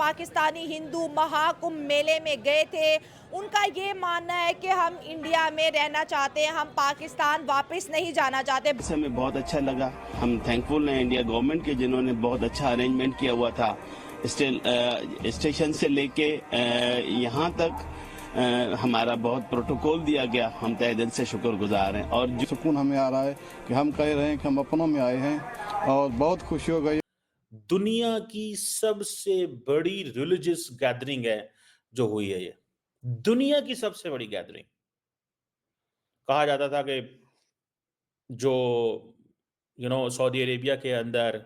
पाकिस्तानी हिंदू महाकुंभ मेले में गए थे। उनका ये मानना है कि हम इंडिया में रहना चाहते हैं, हम पाकिस्तान वापस नहीं जाना चाहते। से हमें बहुत अच्छा लगा। हम थैंकफुल हैं इंडिया गवर्नमेंट के, जिन्होंने बहुत अच्छा अरेंजमेंट किया हुआ था। स्टेशन से लेके यहाँ तक हमारा बहुत प्रोटोकॉल दिया गया। हम तहे दिल से शुक्रगुजार हैं और जो सुकून हमें आ रहा है कि हम कह रहे हैं कि हम अपनों में आए हैं और बहुत खुशी हो गई। दुनिया की सबसे बड़ी रिलीजियस गैदरिंग है जो हुई है। ये दुनिया की सबसे बड़ी गैदरिंग। कहा जाता था कि जो सऊदी अरेबिया के अंदर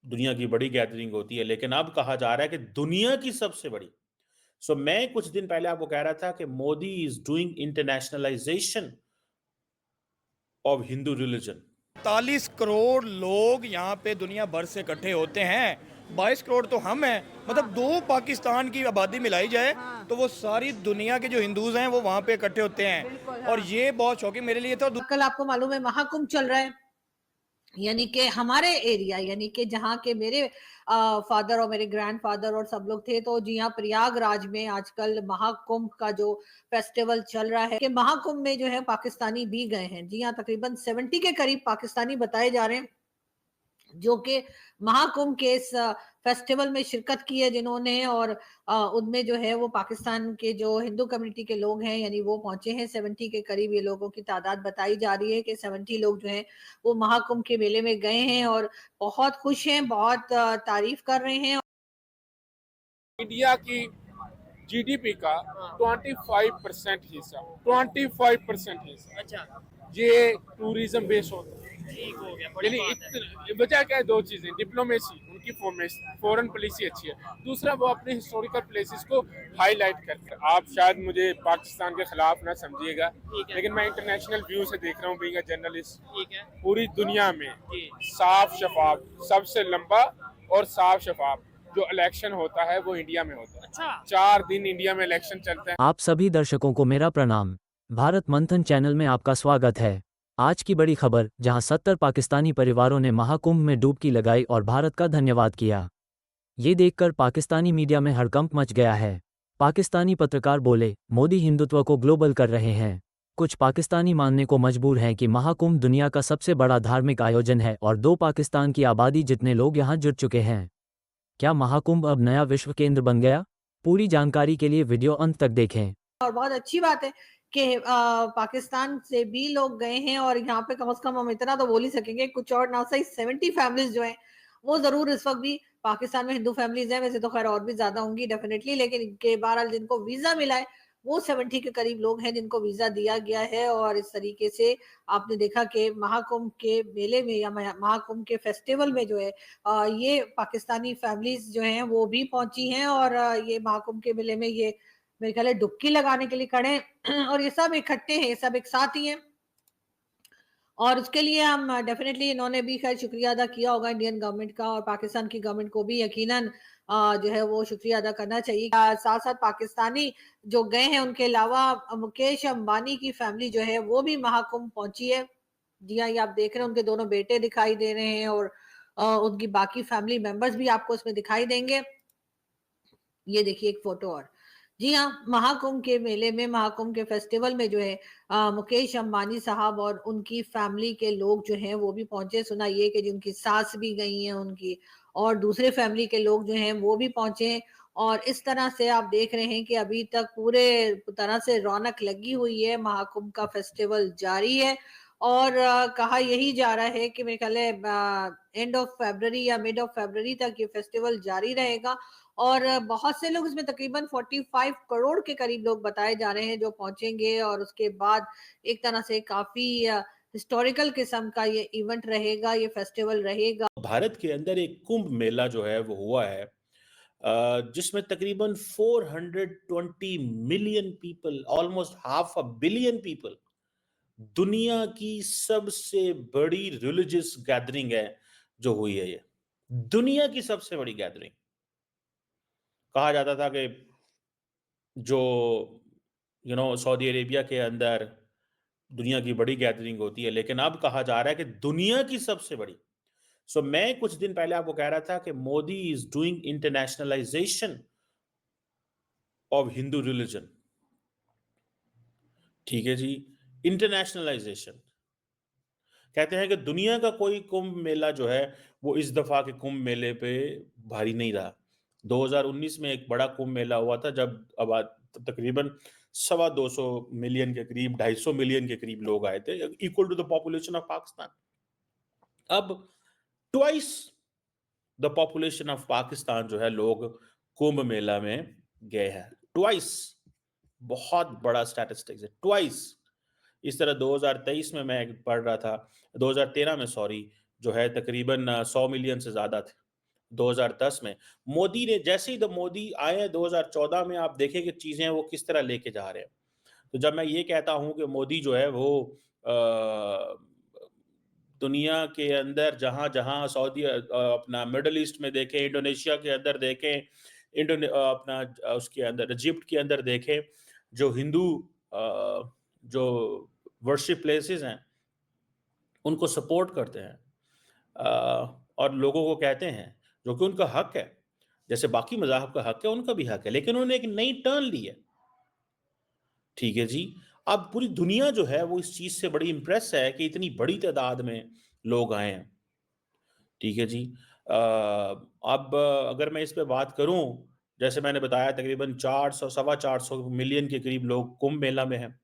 दुनिया की बड़ी गैदरिंग होती है, लेकिन अब कहा जा रहा है कि दुनिया की सबसे बड़ी। मैं कुछ दिन पहले आपको कह रहा था कि Modi is doing internationalisation of Hindu religion. 40 crore लोग यहाँ पे दुनिया भर से इकट्ठे होते हैं। 22 करोड़ तो हम हैं, मतलब 2 पाकिस्तान की आबादी मिलाई जाए तो वो सारी दुनिया के जो हिंदूज हैं वो वहाँ पे इकट्ठे होते हैं। और ये बहुत शौकिंग मेरे लिए। तो कल आपको मालूम है महाकुंभ चल रहा है, यानी कि हमारे एरिया, यानी कि जहाँ के मेरे फादर और मेरे ग्रैंडफादर और सब लोग थे, तो जी हाँ प्रयागराज में आजकल महाकुंभ का जो फेस्टिवल चल रहा है कि महाकुंभ में जो है पाकिस्तानी भी गए हैं। जी हाँ, तकरीबन 70 के करीब पाकिस्तानी बताए जा रहे हैं जो कि महाकुंभ के इस फेस्टिवल में शिरकत की है जिन्होंने, और उनमें जो है वो पाकिस्तान के जो हिंदू कम्युनिटी के लोग हैं यानी वो पहुंचे हैं। 70 के करीब ये लोगों की तादाद बताई जा रही है कि 70 लोग जो हैं वो महाकुंभ के मेले में गए हैं और बहुत खुश हैं, बहुत तारीफ कर रहे हैं। इंडिया की जीडीपी का 25% हिस्सा, 25% हिस्सा। अच्छा, ये टूरिज्म बेस होता है। ठीक हो गया, बड़ी यानी बात है। वजह क्या है? 2 चीजें, डिप्लोमेसी, उनकी फॉरेन पॉलिसी अच्छी है। दूसरा, वो अपने हिस्टोरिकल प्लेसेस को हाईलाइट करते हैं। आप शायद मुझे पाकिस्तान के खिलाफ ना समझिएगा, लेकिन मैं इंटरनेशनल व्यू से देख रहा हूँ बीइंग अ जर्नलिस्ट। ठीक है, पूरी दुनिया में साफ शफाफ, सबसे लंबा और साफ शफाफ जो इलेक्शन होता है वो इंडिया में होता है। अच्छा 4 दिन इंडिया में इलेक्शन चलते हैं। आप सभी दर्शकों को मेरा प्रणाम। भारत मंथन चैनल में आपका स्वागत है। आज की बड़ी खबर, जहां 70 पाकिस्तानी परिवारों ने महाकुंभ में डुबकी लगाई और भारत का धन्यवाद किया। ये देखकर पाकिस्तानी मीडिया में हड़कंप मच गया है। पाकिस्तानी पत्रकार बोले, मोदी हिंदुत्व को ग्लोबल कर रहे हैं। कुछ पाकिस्तानी मानने को मजबूर हैं कि महाकुंभ दुनिया का सबसे बड़ा धार्मिक आयोजन है और 2 पाकिस्तान की आबादी जितने लोग यहाँ जुट चुके हैं। क्या महाकुंभ अब नया विश्व केंद्र बन गया? पूरी जानकारी के लिए वीडियो अंत तक देखें। और बहुत अच्छी बात है कि पाकिस्तान से भी लोग गए हैं और यहाँ पे कम से कम हम इतना तो बोल ही सकेंगे, कुछ और ना सही 70 फैमिलीज जो हैं वो जरूर इस वक्त भी पाकिस्तान में हिंदू फैमिलीज हैं। वैसे तो खैर और भी ज्यादा होंगी डेफिनेटली, लेकिन इनके बहरहाल जिनको वीजा मिला है वो 70 के करीब लोग हैं जिनको वीजा दिया गया है। और इस तरीके से आपने देखा कि महाकुंभ के मेले में या महाकुंभ के फेस्टिवल में जो है ये पाकिस्तानी फैमिलीज जो हैं वो भी पहुंची हैं और ये महाकुंभ के मेले में ये मेरे ख्याल है डुबकी लगाने के लिए खड़े हैं और ये सब इकट्ठे हैं, सब एक साथ ही हैं। और उसके लिए हम डेफिनेटली इन्होंने भी खैर शुक्रिया अदा किया होगा इंडियन गवर्नमेंट का, और पाकिस्तान की गवर्नमेंट को भी यकीनन जो है वो शुक्रिया अदा करना चाहिए। साथ साथ पाकिस्तानी जो गए हैं उनके अलावा मुकेश अंबानी की फैमिली जो है वो भी महाकुंभ पहुंची है। जी हाँ, ये आप देख रहे हैं उनके दोनों बेटे दिखाई दे रहे हैं और उनकी बाकी फैमिली मेंबर्स भी आपको इसमें दिखाई देंगे। ये देखिए एक फोटो और। जी हाँ, महाकुंभ के मेले में, महाकुंभ के फेस्टिवल में जो है मुकेश अंबानी साहब और उनकी फैमिली के लोग जो हैं वो भी पहुंचे। सुना ये कि जिनकी सास भी गई हैं उनकी, और दूसरे फैमिली के लोग जो हैं वो भी पहुंचे। और इस तरह से आप देख रहे हैं कि अभी तक पूरे तरह से रौनक लगी हुई है, महाकुंभ का फेस्टिवल जारी है। और कहा यही जा रहा है कि मेरे ख्याल है एंड ऑफ फरवरी या मिड ऑफ फरवरी तक ये फेस्टिवल जारी रहेगा। और बहुत से लोग इसमें तकरीबन 45 करोड़ के करीब लोग बताए जा रहे हैं जो पहुंचेंगे। और उसके बाद एक तरह से काफी हिस्टोरिकल किस्म का ये इवेंट रहेगा, ये फेस्टिवल रहेगा। भारत के अंदर एक कुंभ मेला जो है वो हुआ है, जिसमें तकरीबन 420 million people, almost half a billion people, दुनिया की सबसे बड़ी रिलीजियस गैदरिंग है जो हुई है। ये दुनिया की सबसे बड़ी गैदरिंग। कहा जाता था कि जो सऊदी अरेबिया के अंदर दुनिया की बड़ी गैदरिंग होती है, लेकिन अब कहा जा रहा है कि दुनिया की सबसे बड़ी। सो मैं कुछ दिन पहले आपको कह रहा था कि Modi is doing internationalisation of Hindu religion. ठीक है जी, इंटरनेशनलाइजेशन। कहते हैं कि दुनिया का कोई कुंभ मेला जो है वो इस दफा के कुंभ मेले पे भारी नहीं रहा। 2019 में एक बड़ा कुंभ मेला हुआ था जब तकरीबन 225 मिलियन के करीब 250 मिलियन के करीब लोग आए थे, equal to the population of Pakistan. अब twice the population of Pakistan जो है लोग कुंभ मेला में गए हैं, ट्वाइस। बहुत बड़ा स्टैटिस्टिक्स है, ट्वाइस। इस तरह 2023 में मैं पढ़ रहा था, 2013 में सॉरी, जो है तकरीबन 100 मिलियन से ज्यादा थे। 2010 में मोदी ने, जैसे ही द मोदी आए हैं 2014 में, आप देखें कि चीजें वो किस तरह लेके जा रहे हैं। तो जब मैं ये कहता हूं कि मोदी जो है वो दुनिया के अंदर जहां जहां सऊदी अपना मिडल ईस्ट में देखें, इंडोनेशिया के अंदर देखें, अपना उसके अंदर इजिप्ट के अंदर देखें, जो हिंदू जो वर्शिप प्लेसेस हैं उनको सपोर्ट करते हैं और लोगों को कहते हैं, जो कि उनका हक है, जैसे बाकी मज़ाहब का हक है उनका भी हक है, लेकिन उन्होंने एक नई टर्न ली है। ठीक है जी, अब पूरी दुनिया जो है वो इस चीज से बड़ी इंप्रेस है कि इतनी बड़ी तादाद में लोग आए हैं। ठीक है जी, अब अगर मैं इस पे बात करूं, जैसे मैंने बताया तकरीबन 400 450 मिलियन के करीब लोग कुंभ मेला में हैं।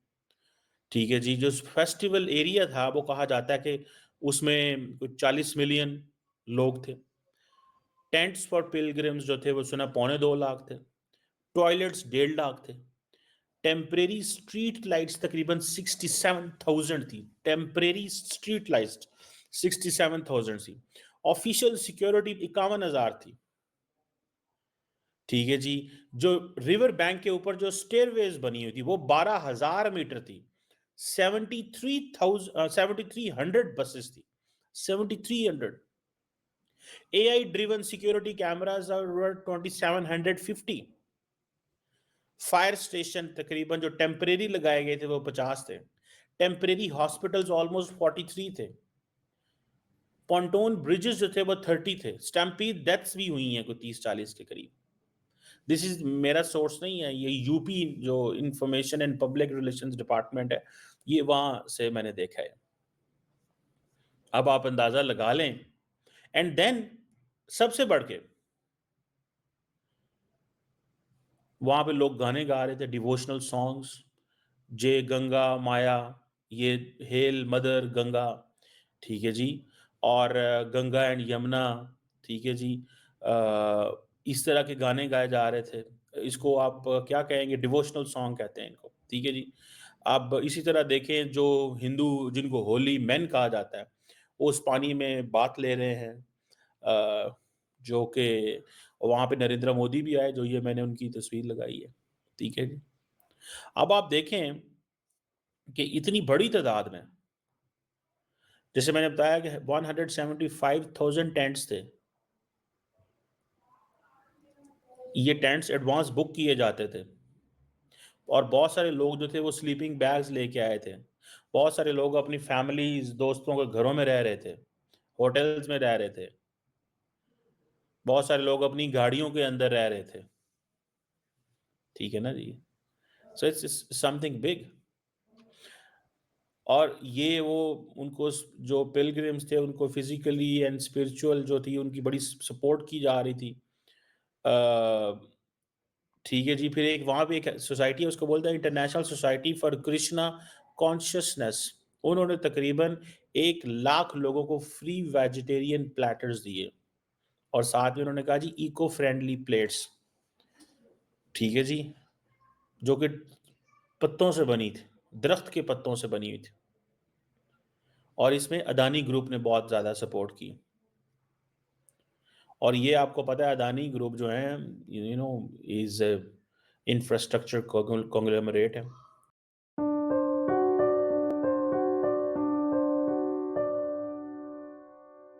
ठीक है जी, जो फेस्टिवल एरिया था वो कहा जाता है कि उसमें कुछ 40 मिलियन लोग थे। टेंट्स फॉर पिलग्रिम्स जो थे वो सुना 2.25 लाख थे। टॉयलेट्स 1.5 लाख थे। टेम्परेरी स्ट्रीट लाइट्स तकरीबन 67,000 थी। टेम्परेरी स्ट्रीट लाइट्स 67,000 थी। ऑफिशियल सिक्योरिटी 51,000 थी। ठीक है जी, जो रिवर बैंक के ऊपर जो स्टेयरवेज बनी हुई थी वो 12,000 मीटर थी। 7300 बसेस थी, 7300। AI driven security cameras were 2750। Fire station तकरीबन जो टेम्परेरी लगाए गए थे वो 50 थे। टेम्परेरी हॉस्पिटल्स ऑलमोस्ट 43 थे। पॉन्टोन ब्रिजेस जो थे वो 30 थे। स्टैम्पीड डेथ्स भी हुई हैं कोई 30-40 के करीब। दिस इज मेरा सोर्स नहीं है, ये यूपी जो information and public relations department है, ये वहां से मैंने देखा है। अब आप अंदाजा लगा लें। एंड देन सबसे बढ़ के वहां पे लोग गाने गा रहे थे, डिवोशनल सॉन्ग्स, जय गंगा माया, ये हेल मदर गंगा। ठीक है जी, और गंगा एंड यमुना। ठीक है जी, इस तरह के गाने गाए जा रहे थे। इसको आप क्या कहेंगे, डिवोशनल सॉन्ग कहते हैं इनको। ठीक है जी, अब इसी तरह देखें जो हिंदू जिनको होली मैन कहा जाता है वो उस पानी में बात ले रहे हैं, जो कि वहाँ पे नरेंद्र मोदी भी आए, जो ये मैंने उनकी तस्वीर लगाई है। ठीक है जी, अब आप देखें कि इतनी बड़ी तादाद में, जैसे मैंने बताया कि 175,000 टेंट्स थे। ये टेंट्स एडवांस बुक किए जाते थे और बहुत सारे लोग जो थे वो स्लीपिंग बैग्स लेके आए थे। बहुत सारे लोग अपनी फैमिलीज दोस्तों के घरों में रह रहे थे, होटल्स में रह रहे थे। बहुत सारे लोग अपनी गाड़ियों के अंदर रह रहे थे। ठीक है ना जी, सो इट्स समथिंग बिग। और ये वो उनको जो पिलग्रिम्स थे उनको फिजिकली एंड स्पिरिचुअल जो थी उनकी बड़ी सपोर्ट की जा रही थी। ठीक है जी, फिर एक वहाँ पे एक सोसाइटी है, उसको बोलते हैं international society for Krishna consciousness. उन्होंने तकरीबन 1 लाख लोगों को फ्री वेजिटेरियन प्लेटर्स दिए और साथ में उन्होंने कहा जी इको फ्रेंडली प्लेट्स। ठीक है जी, जो कि पत्तों से बनी थी, दरख्त के पत्तों से बनी हुई थी। और इसमें अदानी ग्रुप ने बहुत ज़्यादा सपोर्ट की। और ये आपको पता है अदानी ग्रुप जो है इज इंफ्रास्ट्रक्चर कॉन्ग्लोमरेट है।